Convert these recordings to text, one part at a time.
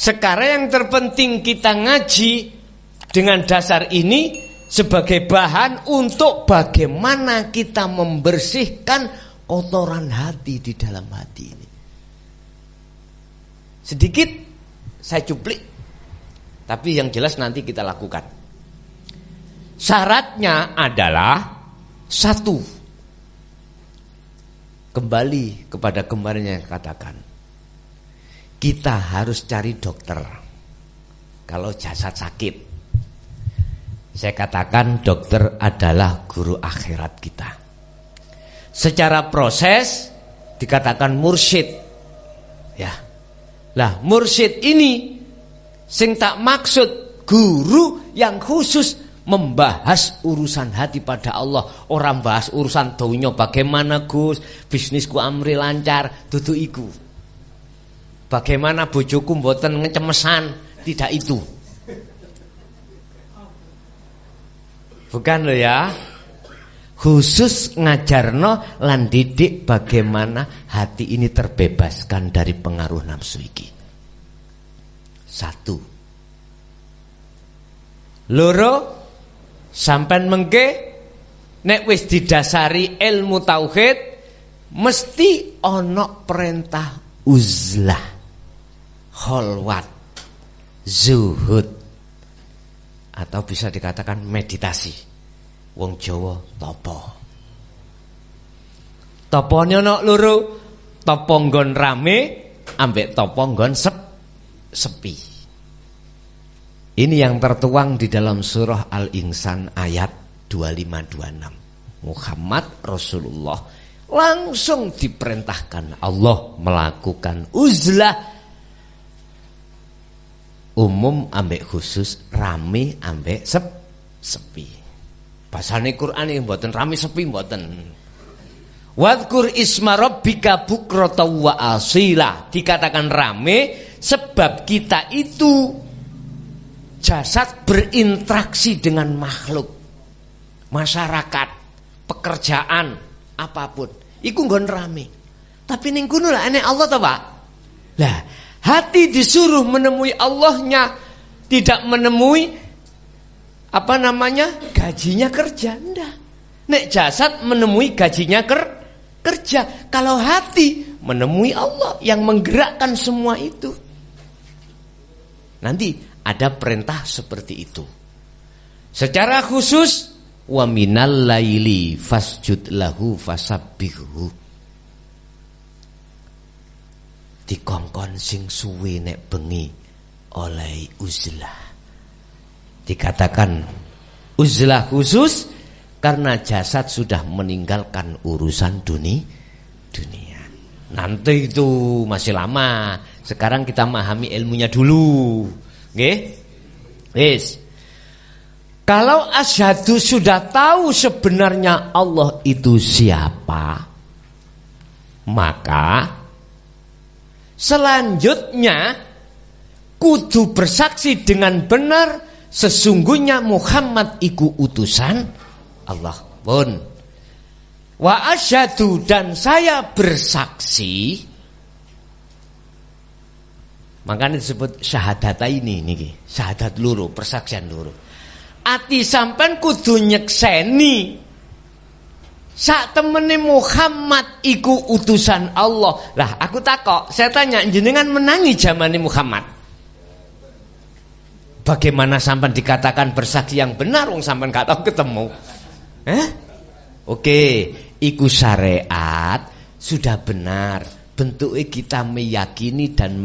Sekarang yang terpenting kita ngaji dengan dasar ini sebagai bahan untuk bagaimana kita membersihkan kotoran hati di dalam hati ini. Sedikit saya cuplik, tapi yang jelas nanti kita lakukan. Syaratnya adalah satu, kembali kepada kemarin yang katakan, kita harus cari dokter kalau jasad sakit. Saya katakan dokter adalah guru akhirat kita. Secara proses dikatakan mursyid. Ya. Lah mursyid ini sing tak maksud guru yang khusus membahas urusan hati pada Allah. Orang bahas urusan dunia, bagaimana Gus bisnisku amri lancar, dudu iku. Bagaimana bojoku mboten ngecemesan, tidak itu. Bukan loh ya. Khusus ngajarno lan didik bagaimana hati ini terbebaskan dari pengaruh nafsu iki. Satu. Loro, sampean mengke nek wis didasari ilmu tauhid mesti ana perintah uzlah, kholwat, zuhud, atau bisa dikatakan meditasi. Wong Jawa topo. Topone ana loro, topo nggon rame ambek topo nggon sepi. Ini yang tertuang di dalam surah Al-Insan ayat 25-26. Muhammad Rasulullah langsung diperintahkan Allah melakukan uzlah, umum ambek khusus, rame ambek sepi. Bahasane Quran ini mboten rame sepi mboten. Wadhkur isma rabbika bukrata wa asila. Dikatakan rame sebab kita itu jasad berinteraksi dengan makhluk, masyarakat, pekerjaan, apapun. Iku nggon rame. Tapi ning kono lah ene Allah ta, Pak. Lah, hati disuruh menemui Allahnya, tidak menemui gajinya kerja. Enggak. Nek jasad menemui gajinya kerja. Kalau hati menemui Allah yang menggerakkan semua itu. Nanti ada perintah seperti itu. Secara khusus, wa minal laili fasjud lahu fasabbihu. Dikongkon sing suwe nek bengi oleh uzlah. Dikatakan uzlah khusus karena jasad sudah meninggalkan urusan dunia. Nanti itu masih lama. Sekarang kita memahami ilmunya dulu. Nggih? Wis. Kalau asyhadu sudah tahu sebenarnya Allah itu siapa, maka selanjutnya kudu bersaksi dengan benar sesungguhnya Muhammad iku utusan Allah pun. Wa asyhadu, dan saya bersaksi. Makanya disebut syahadata ini niki, syahadat loro, persaksian loro. Ati sampean kudu nyekseni sak temene Muhammad iku utusan Allah. Lah aku takok, saya tanya jenengan menangi zamane Muhammad. Bagaimana sampean dikatakan bersaksi yang benar wong sampean gak tahu ketemu? Oke, iku syariat sudah benar. Bentuknya kita meyakini dan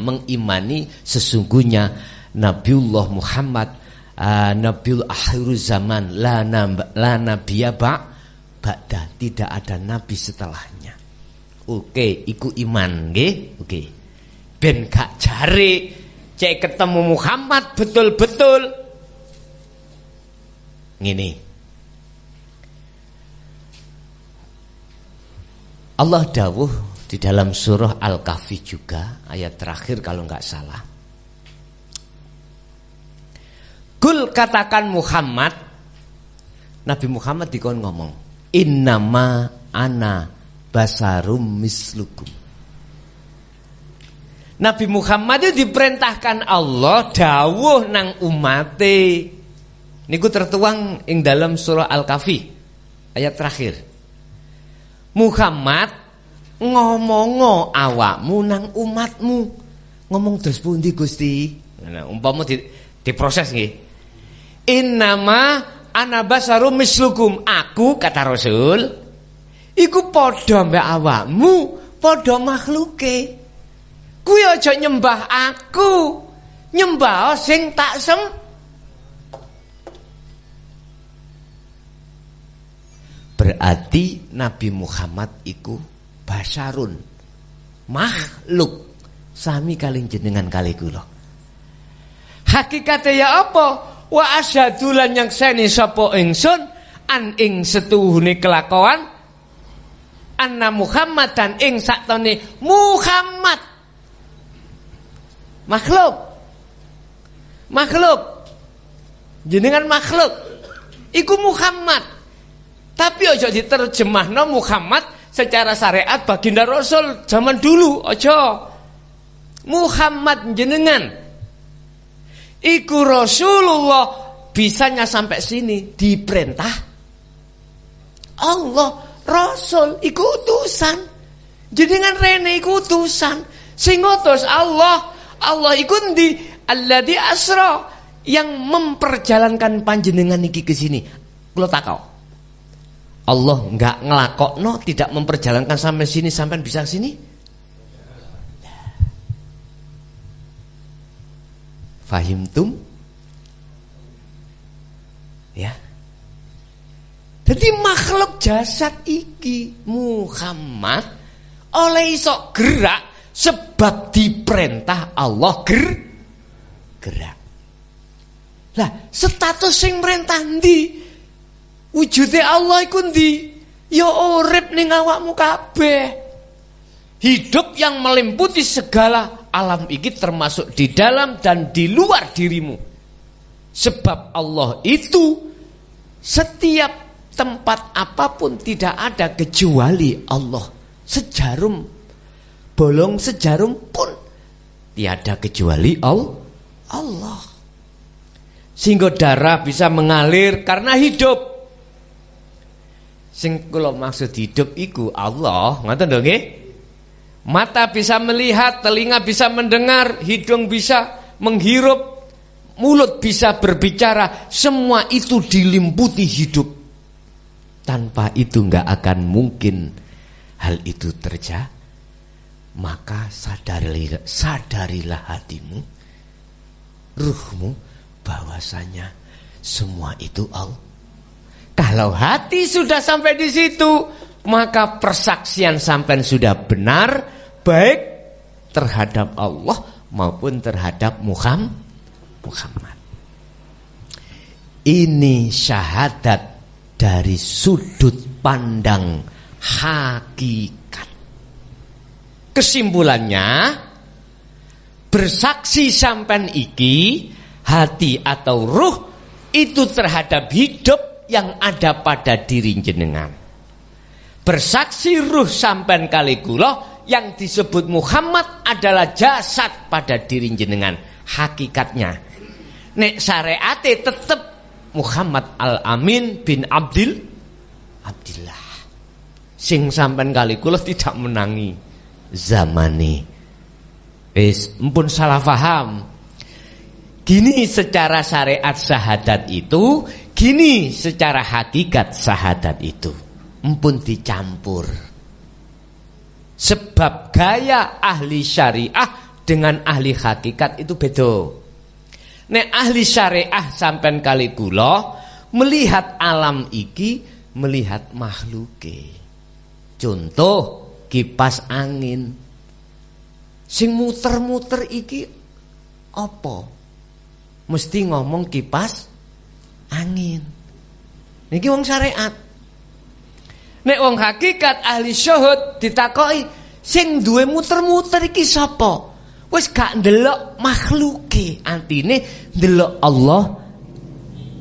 mengimani sesungguhnya Nabiullah Muhammad Nabiul akhirul zaman, la nabiyya ba'da, tidak ada nabi setelahnya. Oke, iku iman nggih. Oke. Ben gak jare cek ketemu Muhammad betul-betul ngene. Allah dawuh di dalam surah Al-Kahfi juga ayat terakhir kalau enggak salah. Kul, katakan Muhammad, Nabi Muhammad dikon ngomong, innama ana basarum mislukum. Nabi Muhammad itu diperintahkan Allah dawuh nang umate. Niku tertuang ing dalam surah Al-Kahfi ayat terakhir. Muhammad ngomongo awakmu nang umatmu. Ngomong terus pundi Gusti? Nah, umpama diproses nggih. Innama ana basarum mislukum. Aku kata Rasul iku padha mbek awakmu, padha makhluke. Kuwi aja nyembah aku, nyembah sing tak Berarti Nabi Muhammad iku basarun, makhluk sami kaling jenengan kali kula. Hakikate ya apa? Wa asyhadu lan nyakseni sapa ingsun an ing setuhune kelakuan anna Muhammadan ing saktone Muhammad makhluk jenengan makhluk iku Muhammad, tapi aja diterjemahno Muhammad secara syariat baginda Rasul zaman dulu. Aja Muhammad jenengan iku Rasulullah, bisanya sampai sini diperintah Allah. Rasul iku utusan, jenengan rene iku utusan sing ngutus Allah. Allah iku ndi? Alladzi asra, yang memperjalankan panjenengan iki ke sini. Kula takok, Allah enggak ngelakokno, tidak memperjalankan sampai sini sampai bisa sini? Fahimtum? Ya. Jadi makhluk jasad iki Muhammad oleh iso gerak sebab diperintah Allah gerak. Lah status sing merintah ndi? Wujude Allah iku ndi? Ya urip ning awakmu kabeh. Hidup yang melimputi segala alam iki termasuk di dalam dan di luar dirimu. Sebab Allah itu setiap tempat apapun tidak ada kecuali Allah. Sejarum bolong sejarum pun tiada kecuali Allah. Sehingga darah bisa mengalir karena hidup. Sing kula maksud hidup iku Allah, ngoten lho nggih. Mata bisa melihat, telinga bisa mendengar, hidung bisa menghirup, mulut bisa berbicara, semua itu dilimputi hidup. Tanpa itu enggak akan mungkin hal itu terjadi. Maka sadarilah hatimu, ruhmu, bahwasanya semua itu Allah. Kalau hati sudah sampai di situ, maka persaksian sampai sudah benar, baik terhadap Allah maupun terhadap Muhammad. Ini syahadat dari sudut pandang hakikat. Kesimpulannya, bersaksi sampan iki, hati atau ruh itu terhadap hidup yang ada pada diri jenengan. Bersaksi ruh sampan kali kula yang disebut Muhammad adalah jasad pada diri jenengan. Hakikatnya nek syariate tetep Muhammad Al-Amin bin Abdillah. Sing sampan kali kula tidak menangi zamani. Wis mpun salah paham. Gini secara syariat syahadat itu, gini secara hakikat syahadat itu. Mpun dicampur. Sebab gaya ahli syariah dengan ahli hakikat itu beda. Nek ahli syariah sampean kali kula melihat alam iki, melihat makhluke. Contoh kipas angin sing muter-muter iki apa? Mesti ngomong kipas angin. Niki wong syariat. Nek wong hakikat ahli syuhud ditakoki, sing duwe muter-muter iki sapa? Wis gak ndelok makhluke, antine ndelok Allah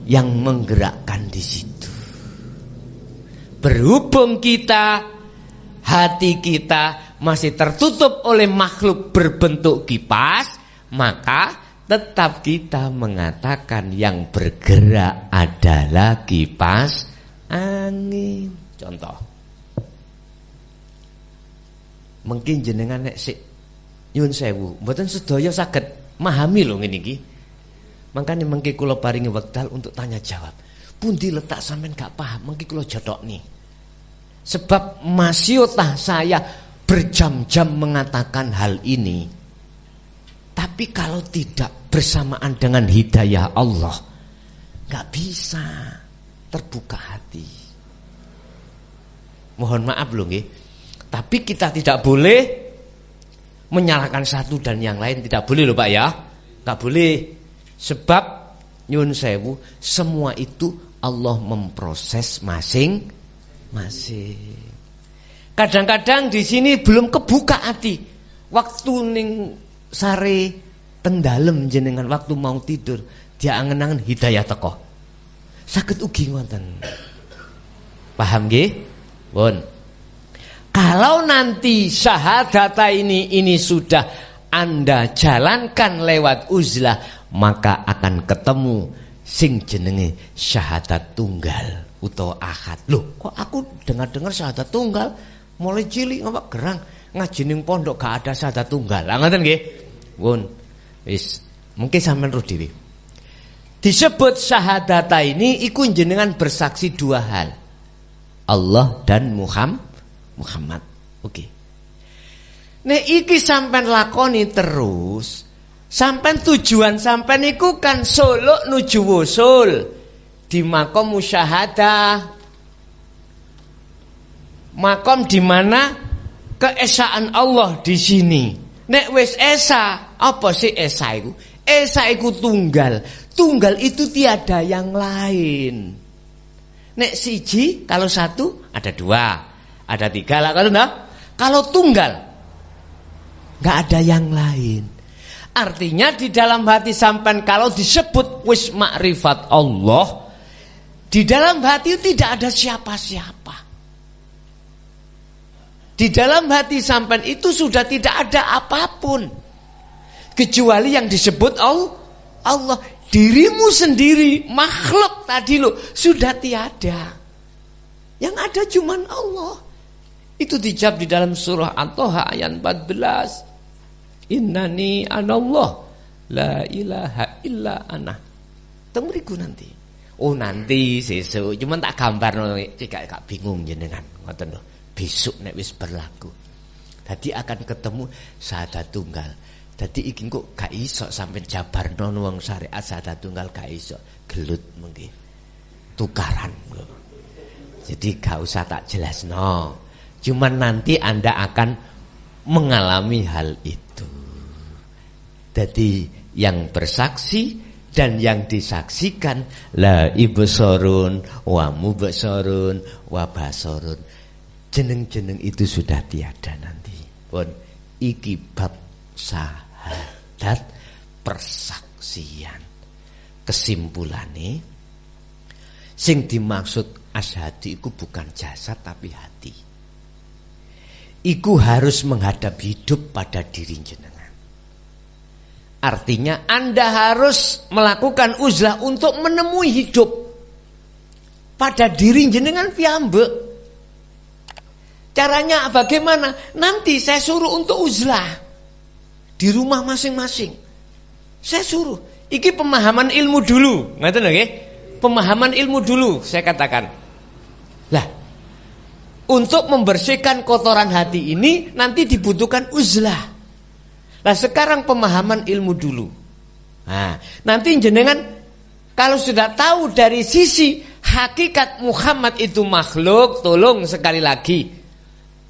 yang menggerakkan di situ. Berhubung kita, hati kita masih tertutup oleh makhluk berbentuk kipas, maka tetap kita mengatakan yang bergerak adalah kipas angin. Contoh, mungkin jenengan nek sik nyuwun sewu, mboten sedaya saged memahami lho ngene iki. Makanya mengki kula paringi wekdal untuk tanya jawab. Pundi letak sampean gak paham, mengki kula jotokni. Sebab masih tah saya berjam-jam mengatakan hal ini. Tapi kalau tidak bersamaan dengan hidayah Allah, gak bisa terbuka hati. Mohon maaf loh nggih. Tapi kita tidak boleh menyalahkan satu dan yang lain, tidak boleh loh Pak ya. Gak boleh. Sebab nyun sewu, semua itu Allah memproses masing-masing. Kadang-kadang di sini belum kebuka hati. Waktu ning sare tendalem jenengan waktu mau tidur, dia angen-angen hidayah teko. Saged ugi ngoten. Paham nggih? Pun. Kalau nanti syahadata ini sudah Anda jalankan lewat uzlah, maka akan ketemu sing jenenge syahadat tunggal utawa ahad. Loh, kok aku dengar-dengar syahadat tunggal? Mulai cilik ngapa gerang ngaji ning pondok gak ada syahadat tunggal. Lah ngoten nggih. Pun wis mungkin sampean roh dhewe. Disebut syahadata ini iku jenengan bersaksi dua hal. Allah dan Muhammad. Oke. Nek iki sampean lakoni terus, sampean tujuan sampean iku kan suluk nuju wusul di makom musyahadah. Makom di mana keesaan Allah di sini. Nek wis esa, apa sih esa iku? Esa iku tunggal. Tunggal itu tiada yang lain. Nek siji, kalau satu ada dua, ada tiga lah kalau enggak. Kalau tunggal enggak ada yang lain. Artinya di dalam hati sampean kalau disebut wis makrifat Allah, di dalam hati tidak ada siapa-siapa. Di dalam hati sampean itu sudah tidak ada apapun kecuali yang disebut Allah. Dirimu sendiri, makhluk tadi lo sudah tiada. Yang ada cuman Allah. Itu dijawab di dalam surah At-Taha ayat 14. Innani anallah la ilaha illa ana. Temriku nanti. Oh nanti sesuk, cuman tak gambarno gak bingung jenengan. Ngoten lho. Besok nek wis berlaku. Tadi akan ketemu syahadat tunggal. Tadi iki kok gak iso sampai jabarno wong syariat syahadat tunggal gak iso. Gelut mungkin. Tukaran. Jadi gak usah tak jelasno. Cuman nanti Anda akan mengalami hal itu. Jadi yang bersaksi dan yang disaksikan la ibsorun wa mubsorun wa basorun. Jeneng-jeneng itu sudah tiada nanti. Pun iki bab syahadat persaksian. Kesimpulannya sing dimaksud asyhadu iku bukan jasad tapi hati. Iku harus menghadap hidup pada diri jenengan. Artinya Anda harus melakukan uzlah untuk menemui hidup pada diri jenengan piyambak. Caranya bagaimana? Nanti saya suruh untuk uzlah di rumah masing-masing. Saya suruh. Iki pemahaman ilmu dulu. Ngerti nggih? Pemahaman ilmu dulu saya katakan. Lah, untuk membersihkan kotoran hati ini nanti dibutuhkan uzlah. Lah sekarang pemahaman ilmu dulu. Nah, nanti jenengan kalau sudah tahu dari sisi hakikat Muhammad itu makhluk, tolong sekali lagi.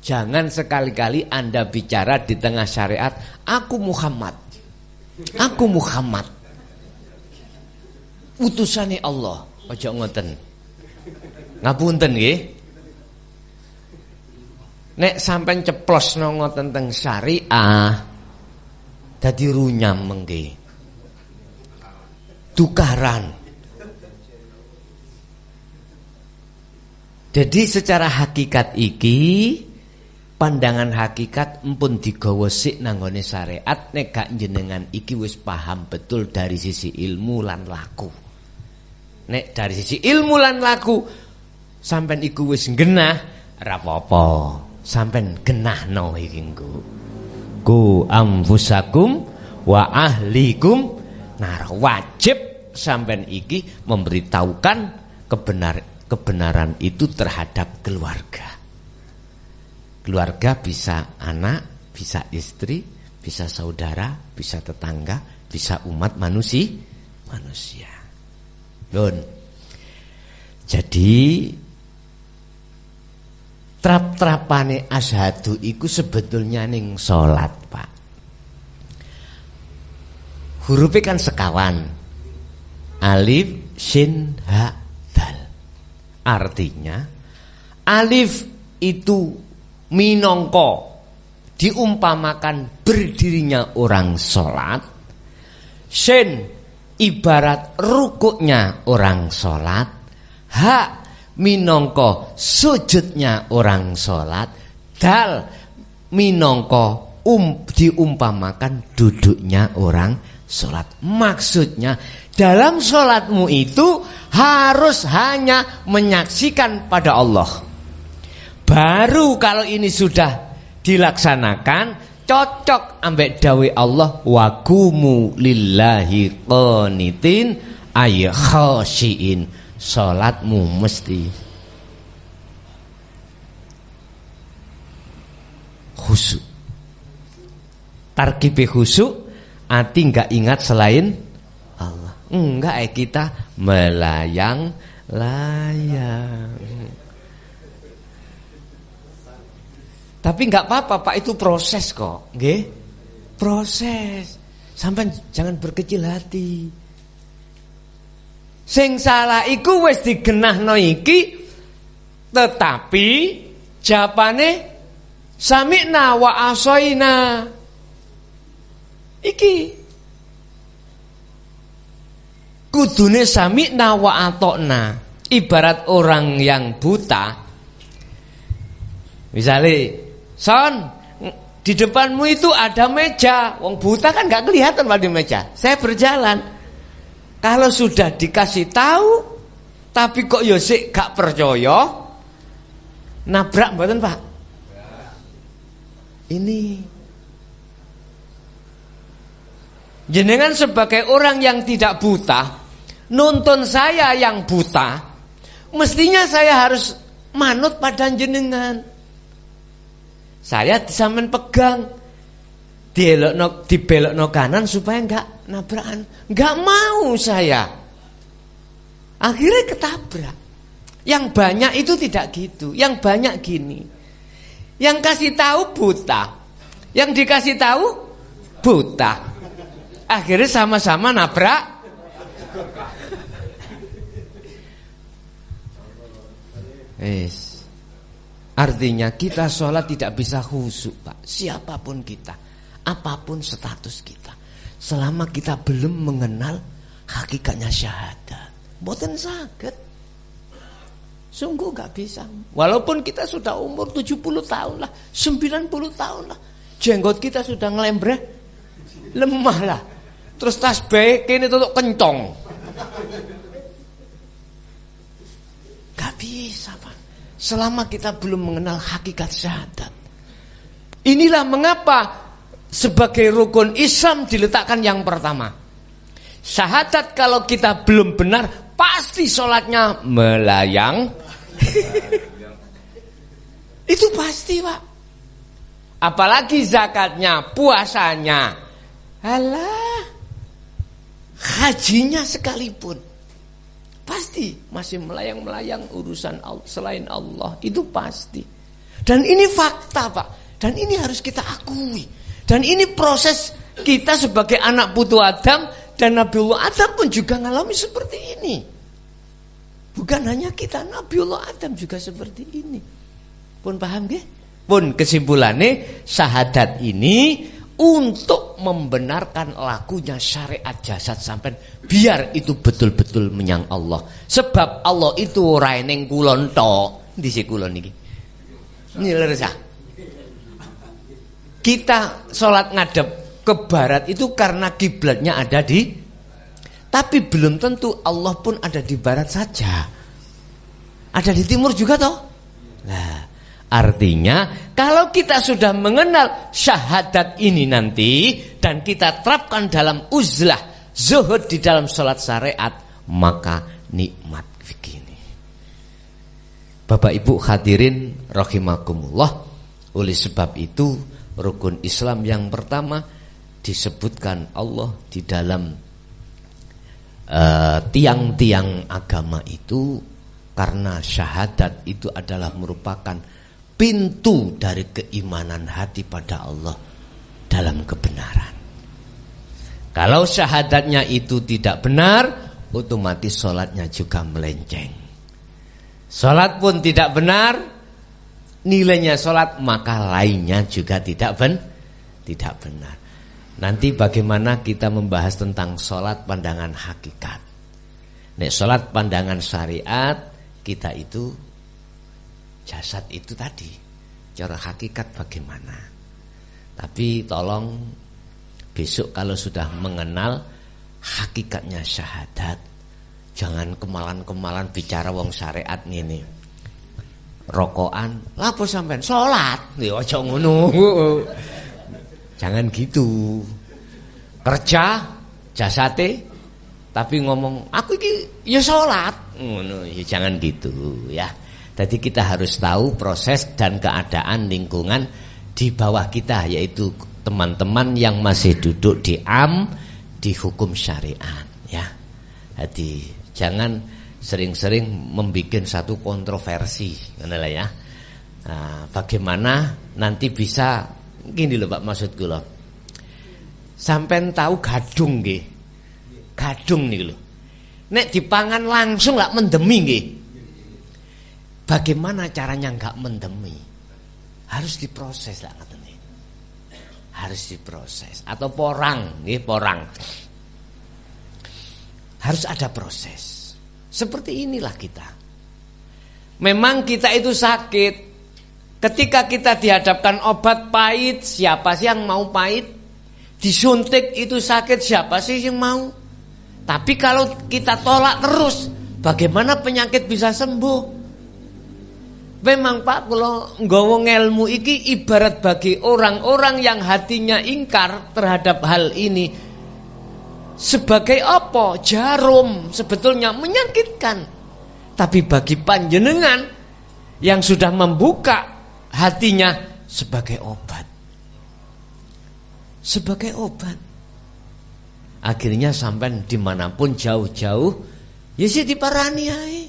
Jangan sekali-kali Anda bicara di tengah syariat, aku Muhammad. Aku Muhammad. Utusane Allah. Aja ngoten. Ngapunten nggih. Nek sampean ceplosno ngoten teng syariah, dadi runyam mengke. Tukaran. Jadi secara hakikat iki pandangan hakikat empun digawa sik nanggone syariat nek gak jenengan iki wis paham betul dari sisi ilmu lan laku. Nek dari sisi ilmu lan laku sampean iku wis genah ora apa-apa. Sampean genahno iki engko. Ku anfusakum wa ahlikum nar, wajib sampean iki memberitahukan kebenaran itu terhadap keluarga. Keluarga bisa anak, bisa istri, bisa saudara, bisa tetangga, bisa umat manusia. Don. Jadi trap-trapane asyhadu iku sebetulnya ning salat, Pak. Hurufnya kan sekawan. Alif, shin, ha, dal. Artinya alif itu minangka diumpamakan berdirinya orang sholat. Shin ibarat rukuknya orang sholat. Ha minangka sujudnya orang sholat. Dal minangka diumpamakan duduknya orang sholat. Maksudnya dalam sholatmu itu harus hanya menyaksikan pada Allah. Baru kalau ini sudah dilaksanakan cocok ambek dawe Allah, waqumu lillahi qanitin ay khashiin. Salatmu mesti khusyuk. Tarkibe khusyuk, ati enggak ingat selain Allah. Enggak kita melayang-layang. Tapi enggak apa-apa Pak, itu proses kok, nggih? Proses. Sampai jangan berkecil hati. Sing salah iku wis digenahno iki, tetapi jawabane sami'na wa asaina. Iki kudune sami'na wa atokna. Ibarat orang yang buta. Misalnya, Son, di depanmu itu ada meja. Wong buta kan gak kelihatan pada meja. Saya berjalan. Kalau sudah dikasih tahu, tapi kok yo sik gak percaya, nabrak mboten Pak? Ini jenengan sebagai orang yang tidak buta, nuntun saya yang buta, mestinya saya harus manut pada jenengan. Saya disampean pegang, dibelokno kanan supaya enggak nabrakan. Enggak mau saya. Akhirnya ketabrak. Yang banyak itu tidak gitu. Yang banyak gini. Yang kasih tahu buta. Yang dikasih tahu buta. Akhirnya sama-sama nabrak. Artinya kita sholat tidak bisa khusyuk Pak. Siapapun kita, apapun status kita, selama kita belum mengenal hakikatnya syahadat, mboten saged. Sungguh gak bisa. Walaupun kita sudah umur 70 tahun lah, 90 tahun lah, jenggot kita sudah ngelembreh, lemah lah. Terus tasbih kene tutuk kencong. Gak bisa Pak, selama kita belum mengenal hakikat syahadat. Inilah mengapa sebagai rukun Islam diletakkan yang pertama. Syahadat kalau kita belum benar, pasti sholatnya melayang. Itu pasti Pak. Apalagi zakatnya, puasanya, alah, hajinya sekalipun, pasti masih melayang-melayang urusan selain Allah. Itu pasti. Dan ini fakta Pak. Dan ini harus kita akui. Dan ini proses kita sebagai anak putu Adam. Dan Nabiullah Adam pun juga ngalami seperti ini. Bukan hanya kita, Nabiullah Adam juga seperti ini. Pun paham gak? Pun kesimpulannya, syahadat ini untuk membenarkan lakunya syariat jasad sampai biar itu betul-betul menyang Allah. Sebab Allah itu ora ning kulon tok. Ndi sik kulon iki? Ini leres ah. kita sholat ngadep ke barat itu karena kiblatnya ada di, tapi belum tentu Allah pun ada di barat saja. Ada di timur juga toh. Nah, artinya kalau kita sudah mengenal syahadat ini nanti dan kita terapkan dalam uzlah, zuhud di dalam sholat syariat, maka nikmat begini. Bapak Ibu hadirin rahimakumullah, oleh sebab itu rukun Islam yang pertama disebutkan Allah di dalam tiang-tiang agama itu karena syahadat itu adalah merupakan pintu dari keimanan hati pada Allah dalam kebenaran. Kalau syahadatnya itu tidak benar, otomatis sholatnya juga melenceng. Sholat pun tidak benar, nilainya sholat, maka lainnya juga tidak benar. Nanti bagaimana kita membahas tentang sholat pandangan hakikat. Nek sholat pandangan syariat, kita itu jasad itu tadi, cara hakikat bagaimana. Tapi tolong besok kalau sudah mengenal hakikatnya syahadat, jangan kemalan-kemalan bicara wong syariat ngene. Rokokan, lapo sampean salat. Ya aja ngono. Jangan gitu. Kerja jasate tapi ngomong aku iki ya salat. Ngono, ya jangan gitu ya. Jadi kita harus tahu proses dan keadaan lingkungan di bawah kita, yaitu teman-teman yang masih duduk di hukum syariat ya. Jadi jangan sering-sering membuat satu kontroversi, ngono ya. Nah, bagaimana nanti bisa gini loh Pak, maksudku loh. Sampean tahu gadung nggih? Gadung nih loh. Nek dipangan langsung gak mendemi nggih. Bagaimana caranya gak mendemi? Harus diproses lah katanya. Harus diproses atau porang, nggih porang. Harus ada proses. Seperti inilah kita. Memang kita itu sakit. Ketika kita dihadapkan obat pahit, siapa sih yang mau pahit? Disuntik itu sakit, siapa sih yang mau? Tapi kalau kita tolak terus, bagaimana penyakit bisa sembuh? Memang Pak, kalau nggawa ilmu iki ibarat bagi orang-orang yang hatinya ingkar terhadap hal ini. Sebagai apa? Jarum, sebetulnya menyakitkan. Tapi bagi panjenengan yang sudah membuka hatinya sebagai obat. Sebagai obat. Akhirnya sampai dimanapun jauh-jauh, ya sih diparani ae.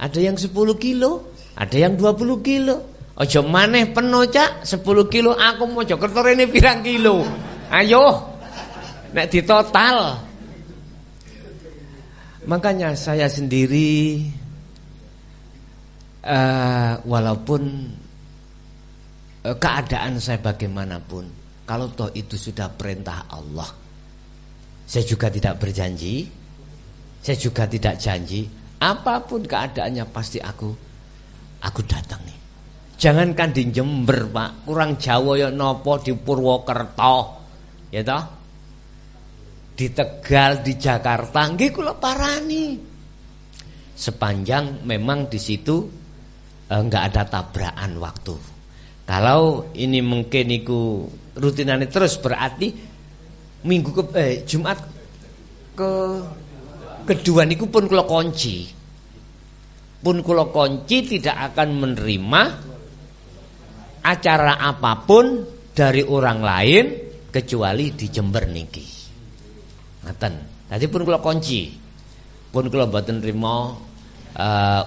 Ada yang 10 kilo, ada yang 20 kilo. Ojo maneh penuh cak 10 kilo, aku mau Mojokerto ini pirang kilo. Ayo, nek di total. Makanya saya sendiri walaupun keadaan saya bagaimanapun, kalau toh itu sudah perintah Allah, saya juga tidak berjanji, saya juga tidak janji. Apapun keadaannya pasti aku datangi. Jangankan di Jember Pak, kurang Jawa ya nopo di Purwokerto, ya toh, di Tegal, di Jakarta, nggih kula parani. Sepanjang memang di situ enggak ada tabrakan waktu. Kalau ini mungkin iku rutinane terus, berarti minggu Jumat kedua niku pun kula kunci. Pun kula kunci tidak akan menerima acara apapun dari orang lain kecuali di Jember niki. Ngaten. Dadi pun kula kunci. Pun kula mboten nrimo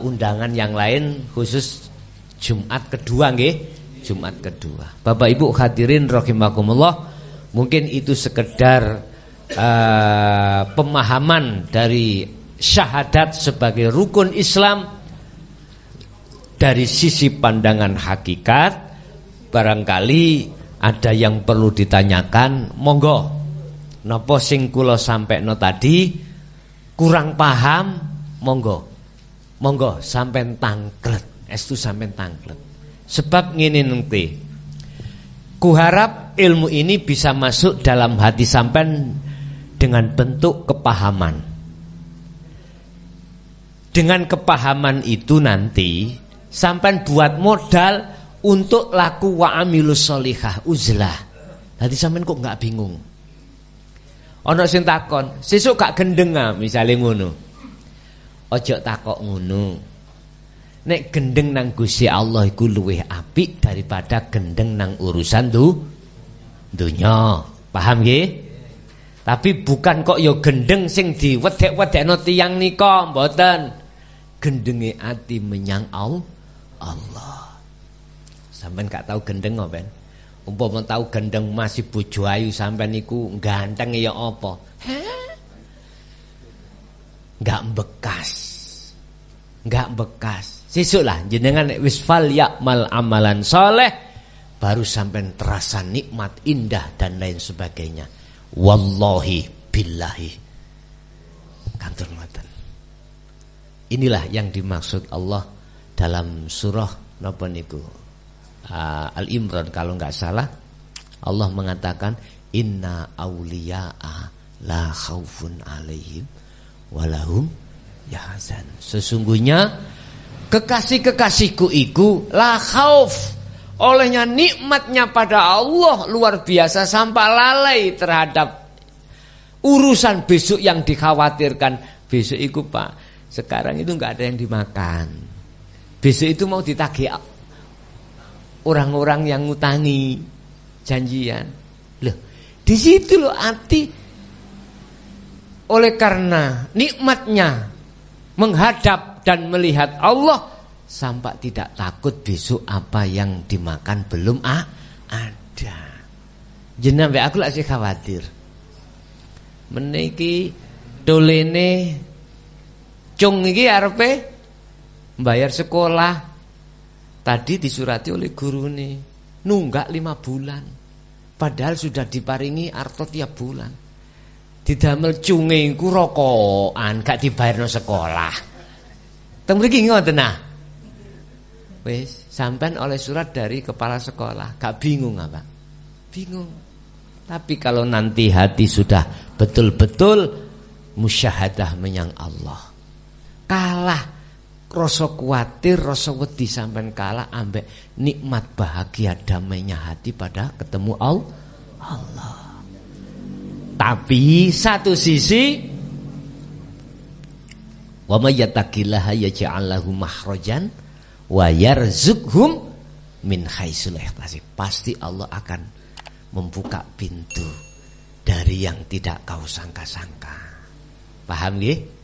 undangan yang lain khusus Jumat kedua nggih. Jumat kedua. Bapak Ibu hadirin rahimakumullah, mungkin itu sekedar pemahaman dari syahadat sebagai rukun Islam dari sisi pandangan hakikat. Barangkali ada yang perlu ditanyakan, monggo. Napa sing kula sampekno tadi kurang paham, monggo. Monggo sampean tangklet, estu sampean tangklet. Sebab ngene nanti, Kuharap ilmu ini bisa masuk dalam hati sampean dengan bentuk kepahaman. Dengan kepahaman itu nanti sampean buat modal untuk laku wa amilus sholihah uzlah. Nanti sampean kok nggak bingung. Ono sing takon, sesuk gak gendeng misale ngono. Ojo takok ngono. Nek gendeng nang Gusti Allah iku luwih apik daripada gendeng nang urusan dunya. Paham nggih? Tapi bukan kok ya gendeng sing diwedhek-wedhekno tiyang nika, mboten. Gendenge ati menyang Allah. Sampeyan gak tahu gendeng apa? Umpama tahu gendeng masih bojo ayu sampeyan niku ganteng ya apa? Enggak bekas. Sesuk lah jenengan nek wis fal ya'mal amalan soleh baru sampean terasa nikmat indah dan lain sebagainya. Wallahi billahi. Kantur ngoten. Inilah yang dimaksud Allah dalam surah napa niku? Al-Imran kalau enggak salah. Allah mengatakan inna auliya'a la khaufun alaihim walahum yahzan. Sesungguhnya kekasih-kekasihku iku la khauf, olehnya nikmatnya pada Allah luar biasa sampai lalai terhadap urusan besok yang dikhawatirkan. Besok itu Pak, sekarang itu enggak ada yang dimakan. Besok itu mau ditagih orang-orang yang ngutangi janjian. Loh, di situ loh hati. Oleh karena nikmatnya menghadap dan melihat Allah sampai tidak takut besok apa yang dimakan belum ada. Jenengan aku lak sih khawatir. Meniki dolene cung iki arepe bayar sekolah. Tadi disurati oleh gurune nunggak 5 bulan. Padahal sudah diparingi arto tiap bulan. Didamel cunge iku rokokan gak dibayarno sekolah. Teng mriki ngoten nah. Wis sampean oleh surat dari kepala sekolah, gak bingung apa? Bingung. Tapi kalau nanti hati sudah betul-betul musyahadah menyang Allah, kalah rasa kuatir, rasa wedi sampean kalah ambek nikmat bahagia damainya hati pada ketemu Allah. Tapi satu sisi wa may yattaqillaha yaj'al lahu makhrajan wa yarzuqhum min haitsu la yahtasib. Pasti Allah akan membuka pintu dari yang tidak kau sangka-sangka. Paham nggih?